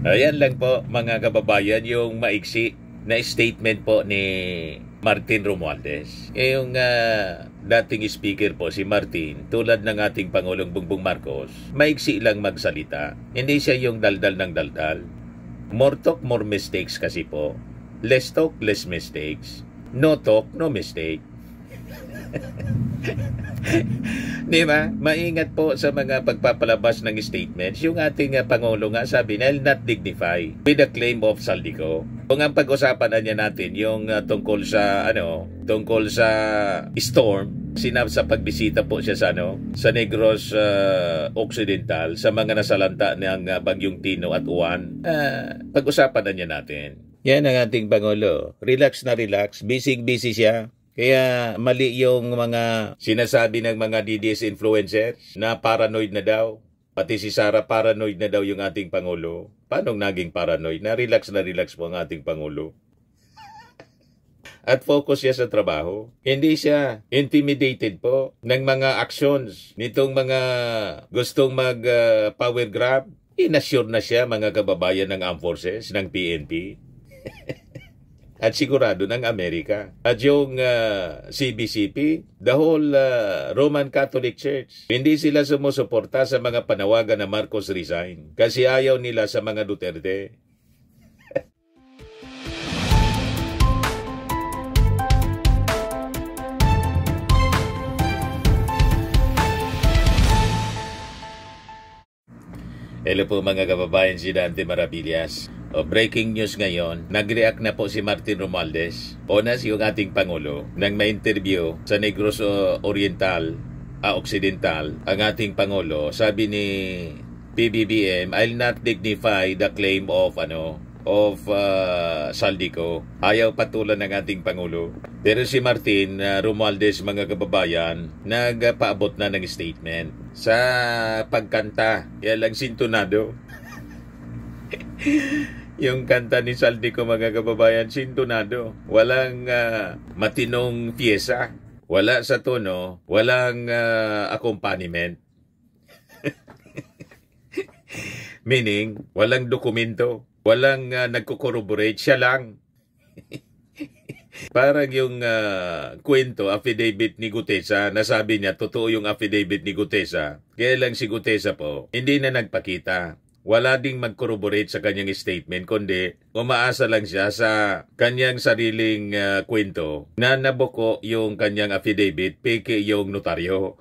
Ayan lang po mga kababayan yung maiksi na statement po ni Martin Romualdez. Yung dating speaker po si Martin, tulad ng ating Pangulong Bongbong Marcos, maiksi lang magsalita. Hindi siya yung daldal ng daldal. More talk, more mistakes kasi po. Less talk, less mistakes. No talk, no mistake. Di ba? Maingat po sa mga pagpapalabas ng statements. Yung ating Pangulo nga sabi na, "I'll not dignify with the claim of Saldico." Kung ang pag-usapan niya natin yung tungkol sa storm, sa pagbisita po siya sa Negros Occidental, sa mga nasalanta ng Bagyong Tino at Uwan, pag-usapan na niya natin. Yan ang ating Pangulo. Relax na relax. Busy siya. Kaya mali yung mga sinasabi ng mga DDS influencers na paranoid na daw. Pati si Sara paranoid na daw yung ating Pangulo. Paano naging paranoid? Na relax po ang ating Pangulo. At focus siya sa trabaho. Hindi siya intimidated po ng mga actions nitong mga gustong mag-power grab. Inassure na siya mga kababayan ng Armed Forces, ng PNP. At sigurado ng Amerika. At yung CBCP, the whole Roman Catholic Church, hindi sila sumusuporta sa mga panawagan na Marcos resign kasi ayaw nila sa mga Duterte. Hello po mga kababayan, si Dante Maravillas. Breaking news ngayon, nag-react na po si Martin Romualdez, onas yung ating Pangulo, nang ma-interview sa Negros Occidental, ang ating Pangulo. Sabi ni PBBM, "I'll not dignify the claim of Saldico." Ayaw patulan ng ating Pangulo. Pero si Martin Romualdez, mga kababayan, nagpaabot na ng statement sa pagkanta. Yan lang sintonado. Yung kanta ni Saldico, mga kababayan, sintonado. Walang matinong pyesa. Wala sa tono. Walang accompaniment. Meaning, walang dokumento. Walang nagko-corroborate. Siya lang. Parang yung kwento, affidavit ni Gutesa, nasabi niya, totoo yung affidavit ni Gutesa. Kaya lang si Gutesa po, hindi na nagpakita. Wala ding mag-corroborate sa kanyang statement, kundi umaasa lang siya sa kanyang sariling kwento na nabuko yung kanyang affidavit, peke yung notaryo.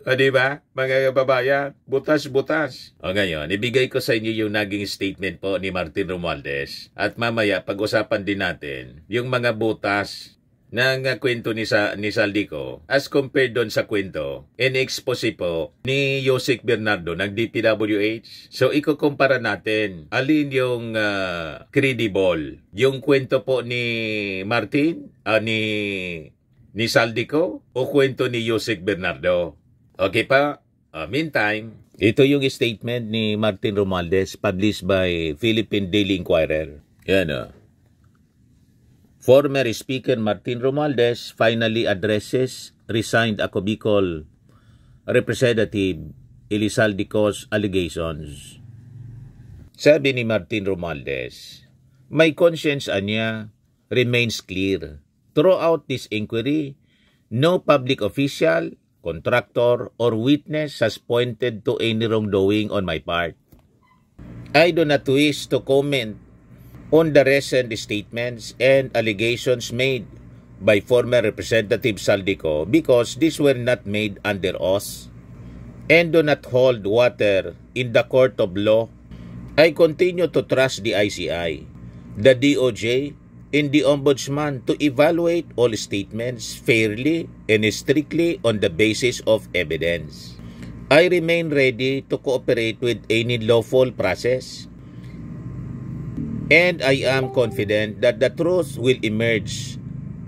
O diba, mga kababayan, butas-butas. O ngayon, ibigay ko sa inyo yung naging statement po ni Martin Romualdez. At mamaya, pag-usapan din natin yung mga butas ng kwento ni Saldico as compared doon sa kwento in-expose po ni Yusek Bernardo ng DPWH. So, ikukumpara natin alin yung credible. Yung kwento po ni Martin, ni Saldico o kwento ni Yusek Bernardo. Okay pa? Meantime, ito yung statement ni Martin Romualdez published by Philippine Daily Inquirer. Yan Former Speaker Martin Romualdez finally addresses resigned Ako Bicol Representative Eli Saldico's allegations. Sabi ni Martin Romualdez, "My conscience anya remains clear. Throughout this inquiry, no public official, contractor, or witness has pointed to any wrongdoing on my part. I do not wish to comment on the recent statements and allegations made by former Representative Saldico because these were not made under oath and do not hold water in the court of law. I continue to trust the ICI, the DOJ, and the Ombudsman to evaluate all statements fairly and strictly on the basis of evidence. I remain ready to cooperate with any lawful process, and I am confident that the truth will emerge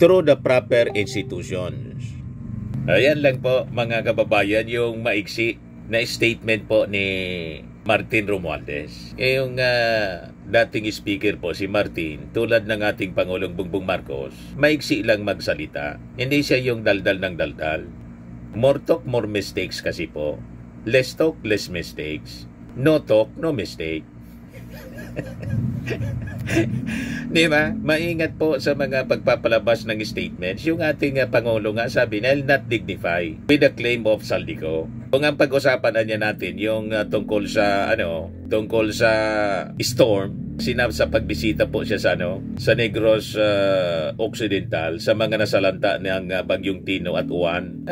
through the proper institutions." Ayan lang po mga kababayan yung maiksi na statement po ni Martin Romualdez. Yung dating speaker po si Martin, tulad ng ating Pangulong Bongbong Marcos, maiksi lang magsalita. Hindi siya yung daldal ng daldal. More talk, more mistakes kasi po. Less talk, less mistakes. no talk, no mistake. Di ba? Maingat po sa mga pagpapalabas ng statements. Yung ating Pangulo nga sabi na, "I'll not dignify with the claim of Saldico." Kung ang pag-usapan niya natin yung tungkol sa storm, sa pagbisita po siya sa Negros Occidental, sa mga nasalanta ng Bagyong Tino at Uwan,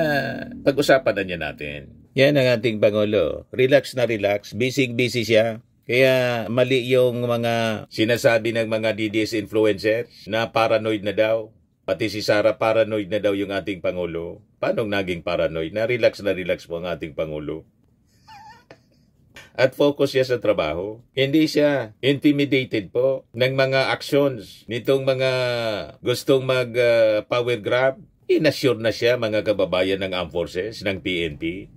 pag-usapan na niya natin. Yan ang ating Pangulo. Relax na relax. Busy siya. Kaya mali yung mga sinasabi ng mga DDS influencers na paranoid na daw. Pati si Sara paranoid na daw yung ating Pangulo. Paano naging paranoid? Na relax po ang ating Pangulo. At focus siya sa trabaho. Hindi siya intimidated po ng mga actions nitong mga gustong mag-power grab. Inassure na siya mga kababayan ng Armed Forces, ng PNP.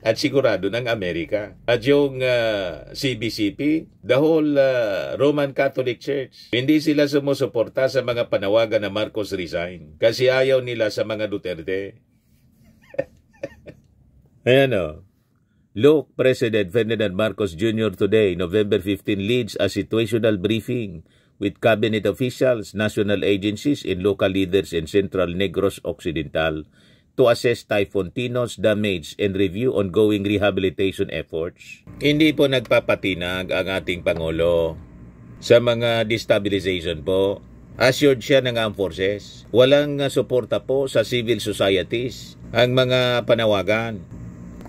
At sigurado ng Amerika. At yung CBCP, the whole Roman Catholic Church, hindi sila sumusuporta sa mga panawagan na Marcos resign. Kasi ayaw nila sa mga Duterte. Ayan o. Look, President Ferdinand Marcos Jr. today, November 15, leads a situational briefing with cabinet officials, national agencies, and local leaders in Central Negros Occidental to assess Typhoon Tino's damage and review ongoing rehabilitation efforts. Hindi po nagpapatinag ang ating Pangulo sa mga destabilization po. Assured siya ng Armed Forces. Walang suporta po sa civil societies ang mga panawagan.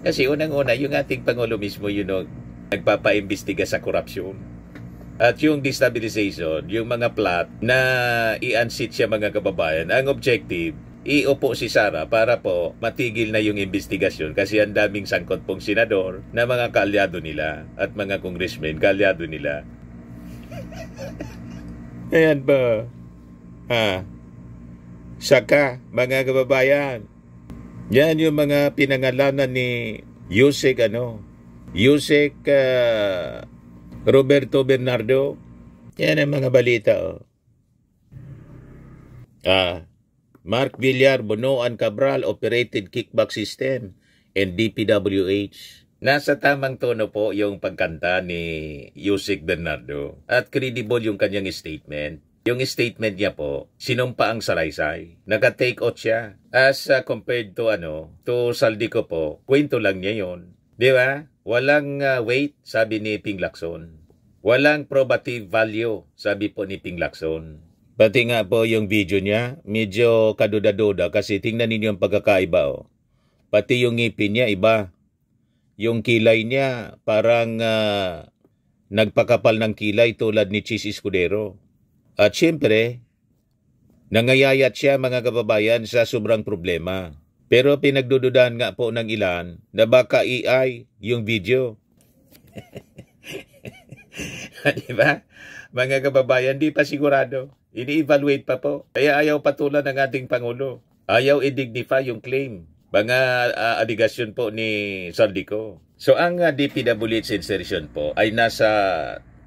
Kasi unang-una, yung ating Pangulo mismo nagpapaimbestiga sa korupsyon. At yung destabilization, yung mga plot na i-unseat siya mga kababayan, ang objective, iupo si Sara para po matigil na yung investigasyon kasi ang daming sangkot pong senador na mga kaalyado nila at mga congressmen kaalyado nila. Ayan ba? Saka, mga kababayan, yan yung mga pinangalanan ni Yusek Roberto Bernardo. Yan ang mga balita. Mark Villar, Bonoan Cabral operated kickback system and DPWH. Nasa tamang tono po yung pagkanta ni Yusek Bernardo at credible yung kanyang statement. Yung statement niya po, sinumpa ang salaysay. Naka-take out siya. As compared to Saldico po, kwento lang niya yun. Di ba? Walang weight, sabi ni Ping Lacson. Walang probative value, sabi po ni Ping Lacson. Pati nga po yung video niya, medyo kaduda-duda kasi tingnan ninyo ang pagkakaiba. Pati yung ngipin niya, iba. Yung kilay niya, parang nagpakapal ng kilay tulad ni Chis Escudero. At syempre, nangayayat siya mga kababayan sa sobrang problema. Pero pinagdududahan nga po ng ilan na baka AI yung video. Diba? Mga kababayan, di pa sigurado. Ini-evaluate pa po. Kaya ayaw patulan ng ating Pangulo. Ayaw i-dignify yung claim. Mga aligasyon po ni Saldico. So ang DPWH insertion po ay nasa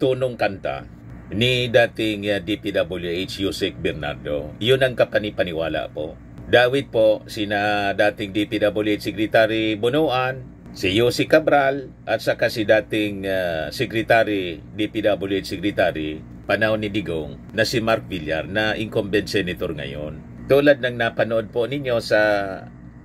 tunong kanta ni dating DPWH Yusek Bernardo. Yun ang kapanipaniwala po. Dawit po sina dating DPWH Secretary Bonoan, si Yusek Cabral, at saka si dating DPWH Secretary panahon ni Digong na si Mark Villar na incumbent senator ngayon. Tulad ng napanood po ninyo sa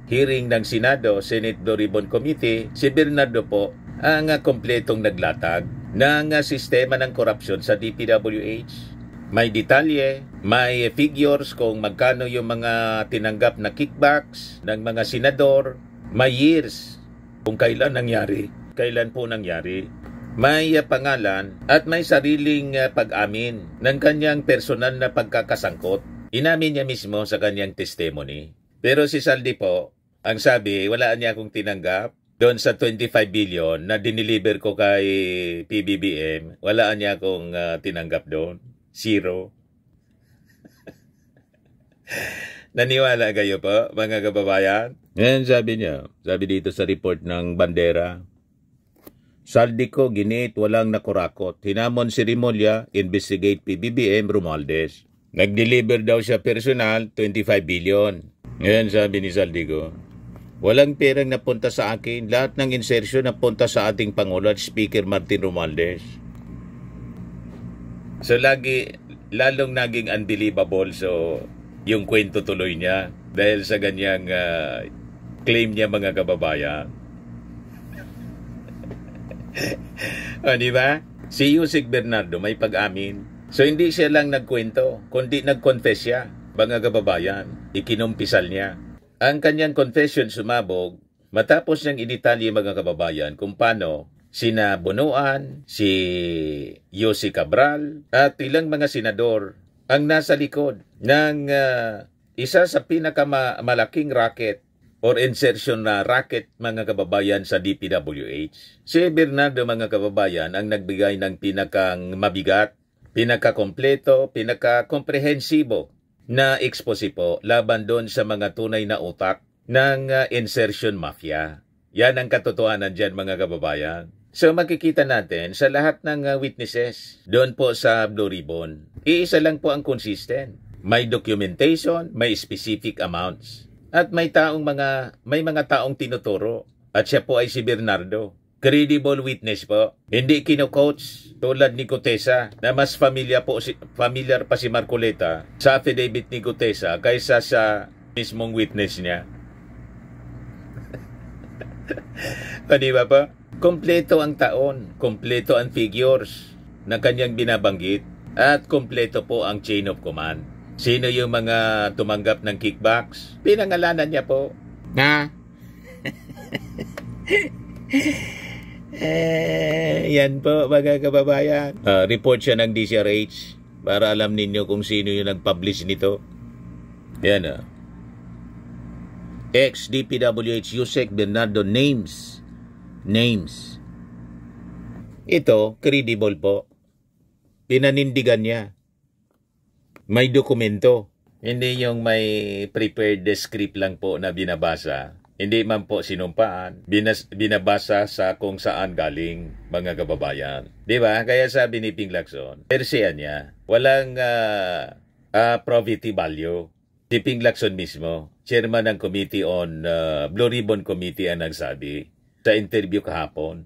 hearing ng Senado, Senate Blue Ribbon Committee, si Bernardo po ang kompletong naglatag ng sistema ng korupsyon sa DPWH. May detalye, may figures kung magkano yung mga tinanggap na kickbacks ng mga senador, may years kung kailan po nangyari. May pangalan at may sariling pag-amin ng kanyang personal na pagkakasangkot. Inamin niya mismo sa kanyang testimony. Pero si Saldi po, ang sabi, wala niya akong tinanggap doon sa 25 billion na diniliver ko kay PBBM. Wala niya akong tinanggap doon. Zero. Naniwala kayo po, mga kababayan? Yan sabi niya. Sabi dito sa report ng Bandera. Saldico, ginit, walang nakurakot. Hinamon si Rimulya, investigate PBBM, Romualdez. Nag-deliver daw siya personal, 25 billion. Ngayon sabi ni Saldico. Walang perang napunta sa akin. Lahat ng insertion napunta sa ating Pangulo at Speaker Martin Romualdez. So lalong naging unbelievable yung kwento tuloy niya dahil sa ganyang claim niya, mga kababayan. O, di ba? Si Yusek Bernardo may pag-amin. So hindi siya lang nagkwento, kundi nag-confess siya, mga kababayan. Ikinumpisal niya. Ang kanyang confession sumabog matapos niyang idetalye, mga kababayan, kung paano sina Bunuan, si Yossi Cabral at ilang mga senador ang nasa likod ng isa sa pinakamalaking racket or insertion na racket, mga kababayan, sa DPWH. Si Bernardo, mga kababayan, ang nagbigay ng pinakang mabigat, pinakakompleto, pinakakomprehensibo na expose po laban doon sa mga tunay na utak ng insertion mafia. Yan ang katotohanan dyan, mga kababayan. So makikita natin sa lahat ng witnesses doon po sa Blue Ribbon, iisa lang po ang consistent. May documentation, may specific amounts. At may mga taong tinuturo. At siya po ay si Bernardo. Credible witness po. Hindi kino-coach tulad ni Gutesa na mas familiar pa si Marcoleta sa affidavit ni Gutesa kaysa sa mismong witness niya. Di ba po? Kompleto ang taon, kompleto ang figures na kanyang binabanggit, at kompleto po ang chain of command. Sino yung mga tumanggap ng kickbacks? Pinangalanan niya po. Yan po, mga kababayan. Report siya ng DCRH para alam ninyo kung sino yung nag-publish nito. Yan ex-DPWH Yusek Bernardo names. Ito, credible po. Pinanindigan niya. May dokumento. Hindi yung may prepared script lang po na binabasa. Hindi man po sinumpaan. Binabasa sa kung saan galing, mga kababayan. Di ba? Kaya sabi ni Ping Lacson, persiya niya, walang probity value. Si Ping Lacson mismo, chairman ng Committee on Blue Ribbon Committee, ang nagsabi sa interview kahapon.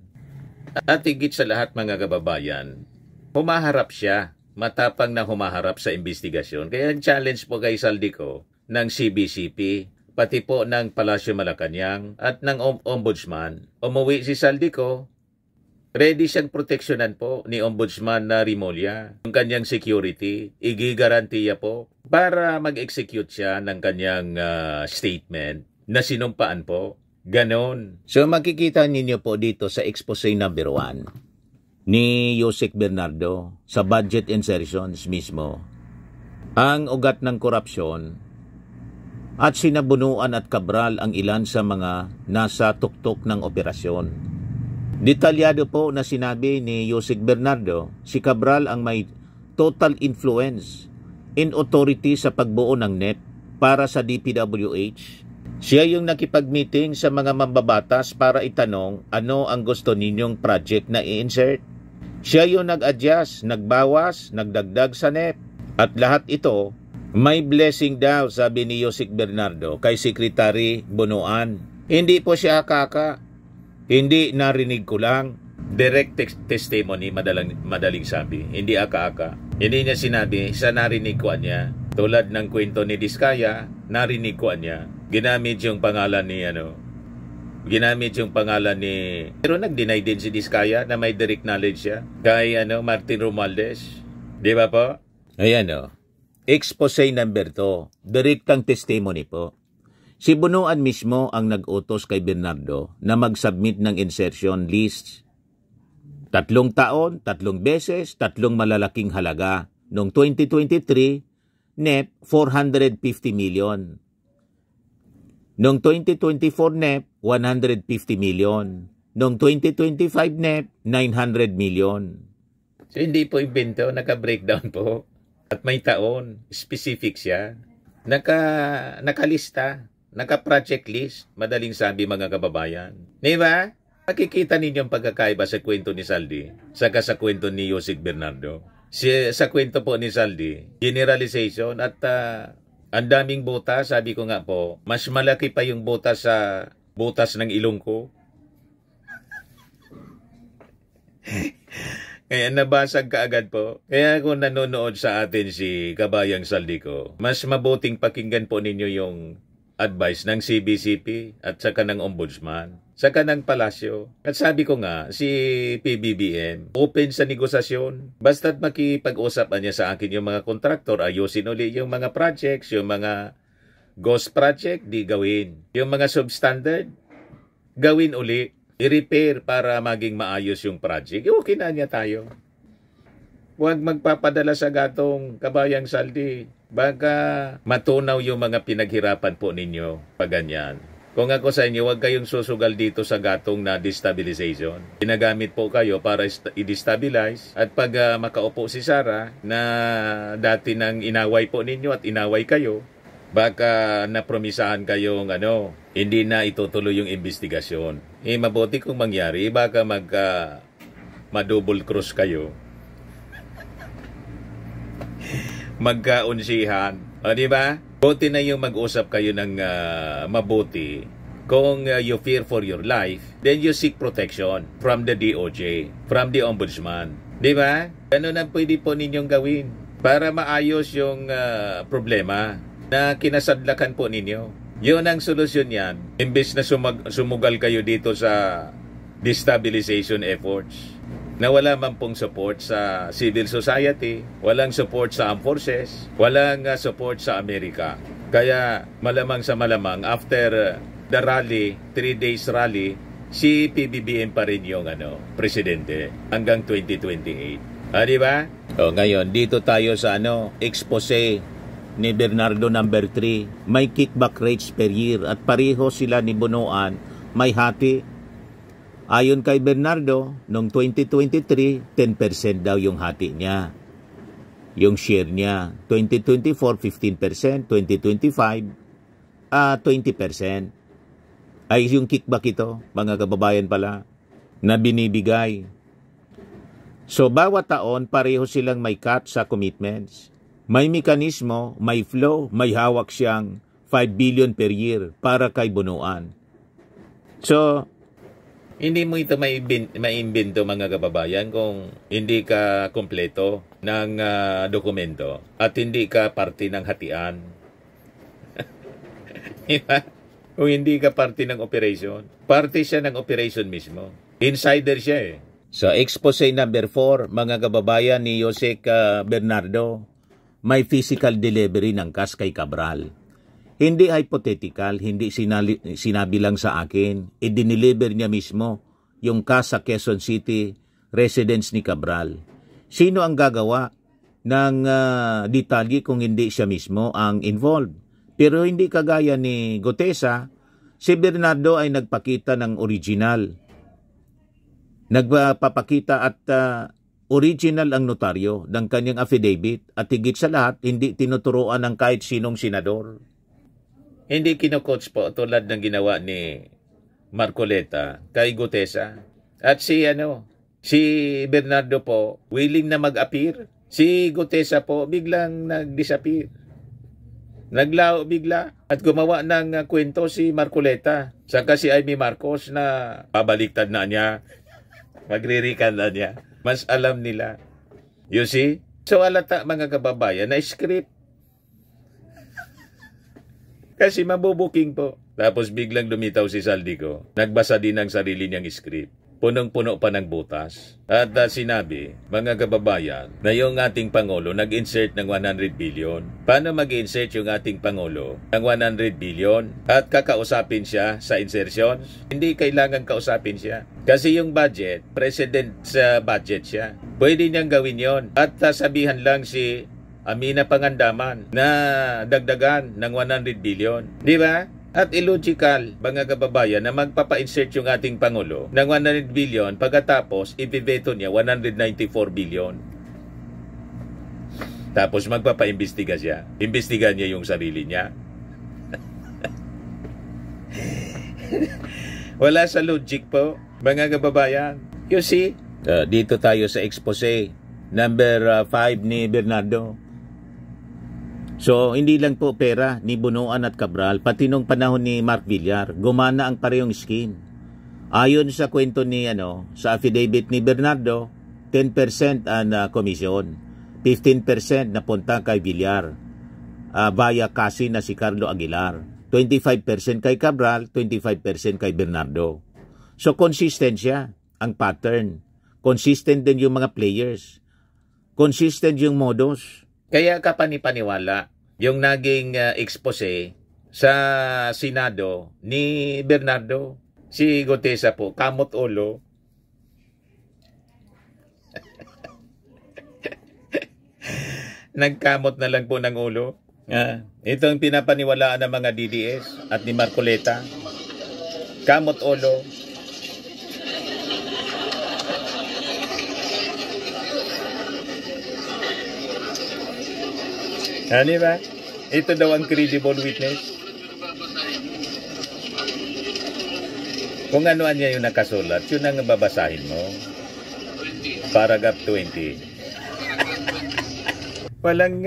At higit sa lahat, mga kababayan, humaharap siya. Matapang na humaharap sa investigasyon. Kaya ang challenge po kay Saldico ng CBCP, pati po ng Palasyo Malacanang at ng Ombudsman. Umuwi si Saldico, ready siyang proteksyonan po ni Ombudsman na Rimulya. Yung kanyang security, igigarantiya po para mag-execute siya ng kanyang statement na sinumpaan po. Ganon. So makikita ninyo po dito sa expose number 1 ni Yusek Bernardo sa budget insertions mismo ang ugat ng korupsyon at sinabunuan at Cabral ang ilan sa mga nasa tuktok ng operasyon. Detalyado po na sinabi ni Yusek Bernardo, si Cabral ang may total influence in authority sa pagbuo ng NEP para sa DPWH. Siya yung nakipag-meeting sa mga mambabatas para itanong ano ang gusto ninyong project na i-insert. Siya yung nag-adjust, nagbawas, nagdagdag sa NEP. At lahat ito, may blessing daw, sabi ni Yusek Bernardo kay Secretary Bunuan. Hindi po siya akaka. Hindi narinig ko lang. Direct testimony, madaling sabi. Hindi aka-aka. Hindi niya sinabi, sa narinig ko niya. Tulad ng kwento ni Diskaya, narinig ko niya. Ginamit yung pangalan ni pero nag-deny din si Diskaya na may direct knowledge siya kay Martin Romualdez. Di ba po? Ayan expose number 2. Direktang testimony po. Si Bunuan mismo ang nag-utos kay Bernardo na mag-submit ng insertion list. 3 taon, 3 beses, 3 malalaking halaga. Noong 2023, NEP 450 million. Noong 2024 NEP, 150 million. Noong 2025 NEP, 900 million. So hindi po invento, naka-breakdown po. At may taon, specific siya. Nakalista, naka-project list. Madaling sabi, mga kababayan. Di ba? Makikita ninyo ang pagkakaiba sa kwento ni Saldi saka sa kwento ni Yusek Bernardo. Sa kwento po ni Saldi, generalization at ang daming butas, sabi ko nga po, mas malaki pa yung butas sa butas ng ilong ko. Kaya nabasag ka agad po. Kaya kung nanonood sa atin si Kabayang Saldico, mas mabuting pakinggan po ninyo yung advice ng CBCP at saka ng Ombudsman, saka ng Palasyo. At sabi ko nga, si PBBM, open sa negosasyon. Basta't makipag-usapan niya sa akin yung mga kontraktor, ayusin uli yung mga projects, yung mga ghost project, di gawin. Yung mga substandard, gawin uli. I-repair para maging maayos yung project. Okay na niya tayo. Huwag magpapadala sa gatong Kabayang Saldi. Baka matunaw yung mga pinaghirapan po ninyo pag ganyan. Kung ako sa inyo, huwag kayong susugal dito sa gatong na destabilization. Ginagamit po kayo para i-destabilize. At pag makaupo si Sara na dati nang inaway po ninyo at inaway kayo, baka napromisahan kayong hindi na itutuloy yung investigasyon. Mabuti kung mangyari, baka ma-double cross kayo. Magkaunsihan. O, di ba? Buti na yung mag-usap kayo ng mabuti. Kung you fear for your life, then you seek protection from the DOJ, from the Ombudsman. Di ba? Ganun ang pwede po ninyong gawin para maayos yung problema na kinasadlakan po ninyo. Yun ang solusyon yan. Imbes na sumugal kayo dito sa destabilization efforts na wala man pong support sa civil society, walang support sa armed forces, walang support sa Amerika. Kaya malamang sa malamang, after the rally, 3 days rally, si PBBM pa rin yung presidente hanggang 2028. Di ba? O, ngayon, dito tayo sa expose ni Bernardo number 3, may kickback rates per year at pareho sila ni Bonoan, may hati. Ayon kay Bernardo, noong 2023, 10% daw yung hati niya. Yung share niya, 2024, 15%, 2025, 20%. Ay yung kickback ito, mga kababayan pala, na binibigay. So, bawat taon, pareho silang may cut sa commitments. May mekanismo, may flow, may hawak siyang 5 billion per year para kay Bonoan. So, hindi mo ito maimbento mga kababayan kung hindi ka kompleto ng dokumento at hindi ka parte ng hatian. Kung hindi ka parte ng operation, parte siya ng operation mismo. Insider siya eh. So, expose number 4, mga kababayan ni Jose Bernardo, may physical delivery ng cash kay Cabral. Hindi hypothetical, hindi sinabi lang sa akin. I-deliver niya mismo yung cash sa Quezon City residence ni Cabral. Sino ang gagawa ng detalye kung hindi siya mismo ang involved? Pero hindi kagaya ni Gutesa, si Bernardo ay nagpakita ng original. Nagpapakita at original ang notaryo ng kanyang affidavit at higit sa lahat, hindi tinuturuan ng kahit sinong senador. Hindi kinukots po tulad ng ginawa ni Marcoleta kay Gutesa. At si Bernardo po, willing na mag-appear. Si Gutesa po, biglang nag-disappear. Naglao bigla at gumawa ng kwento si Marcoleta. Saka si Amy Marcos na pabaliktad na niya, magririkan na niya. Mas alam nila. You see? So alata mga kababayan na script. Kasi mabubuking po. Tapos biglang lumitaw si Saldico. Nagbasa din ng sarili niyang script. Punong-puno pa ng butas. At sinabi, mga kababayan, na yung ating Pangulo nag-insert ng 100 billion. Paano mag-insert yung ating Pangulo ng 100 billion at kakausapin siya sa insertions? Hindi kailangan kausapin siya. Kasi yung budget, president sa budget siya. Pwede niyang gawin yon at sabihan lang si Amina Pangandaman na dagdagan ng 100 billion. Di ba? At illogical, mga kababayan, na magpapa-insert yung ating Pangulo ng 100 billion pagkatapos ibibeto niya 194 billion. Tapos magpapa-imbestiga siya. Imbestiga niya yung sarili niya. Wala sa logic po, mga kababayan. You see? Dito tayo sa expose number 5 ni Bernardo. So, hindi lang po pera ni Bunuan at Cabral, pati nung panahon ni Mark Villar, gumana ang parehong scheme. Ayon sa kwento ni, sa affidavit ni Bernardo, 10% ang komisyon, 15% napunta kay Villar, via kasi na si Carlo Aguilar, 25% kay Cabral, 25% kay Bernardo. So, consistent siya, ang pattern. Consistent din yung mga players. Consistent yung modus. Kaya kapanipaniwala yung naging expose sa Senado ni Bernardo. Si Gutesa po, kamot ulo. Nagkamot na lang po ng ulo. Ito ang pinapaniwalaan ng mga DDS at ni Marcoleta. Kamot ulo. Ano ba? Ito daw ang credible witness. Kung ano niya yung nakasulat, yun ang babasahin mo. Paragraph 20. Walang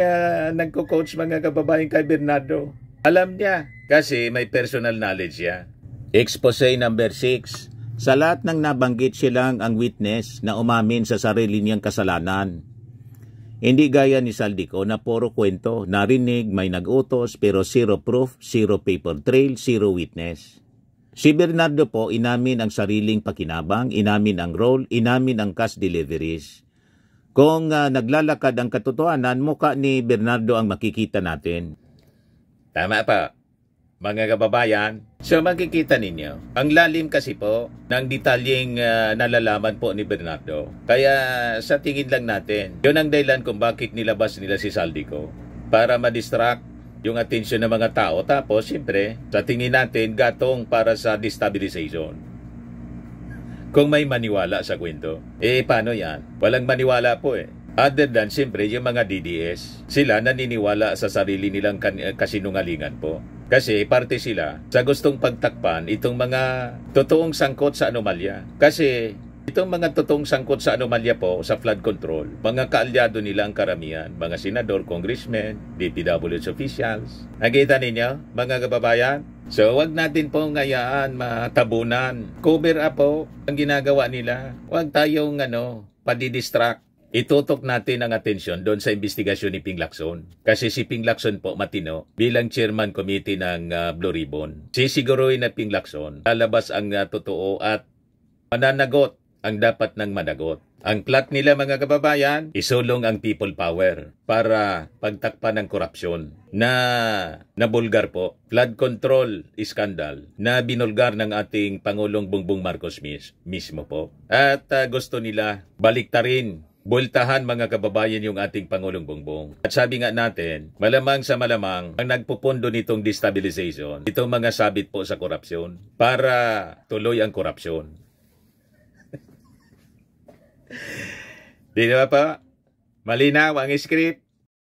nagko-coach mga kababayan kay Bernardo. Alam niya kasi may personal knowledge siya. Expose number 6. Sa lahat ng nabanggit silang ang witness na umamin sa sarili niyang kasalanan. Hindi gaya ni Saldico na puro kwento, narinig, may nag-utos, pero zero proof, zero paper trail, zero witness. Si Bernardo po inamin ang sariling pakinabang, inamin ang role, inamin ang cash deliveries. Kung naglalakad ang katotohanan, mukha ni Bernardo ang makikita natin. Tama pa, mga kababayan. So makikita ninyo, ang lalim kasi po ng detalyeng nalalaman po ni Bernardo. Kaya sa tingin lang natin, yun ang dahilan kung bakit nilabas nila si Saldico. Para ma-distract yung atensyon ng mga tao. Tapos, siyempre, sa tingin natin, gatong para sa destabilization. Kung may maniwala sa kwento, paano yan? Walang maniwala po Other than, siyempre, yung mga DDS, sila naniniwala sa sarili nilang kasinungalingan po. Kasi parte sila sa gustong pagtakpan itong mga totoong sangkot sa anomalya. Kasi itong mga totoong sangkot sa anomalya po sa flood control, mga kaalyado nila ang karamihan, mga senador, congressmen, DPWH officials. Nakita ninyo, mga kababayan? So, wag natin po ngayaan matabunan. Cover up po ang ginagawa nila. Wag tayong padidistract. Itutok natin ang atensyon doon sa investigasyon ni Ping Lacson. Kasi si Ping Lacson po matino bilang chairman committee ng Blue Ribbon. Sisiguruhin na Ping Lacson lalabas ang totoo at mananagot ang dapat ng managot. Ang plot nila mga kababayan, isulong ang people power para pagtakpan ng korupsyon na nabulgar po. Flood control scandal na binulgar ng ating Pangulong Bongbong Marcos mismo po. At gusto nila baliktarin, bultahan mga kababayan yung ating Pangulong Bongbong. At sabi nga natin, malamang sa malamang, ang nagpupundo nitong destabilization, itong mga sabit po sa korupsyon para tuloy ang korupsyon. Di ba pa? Malinaw ang script.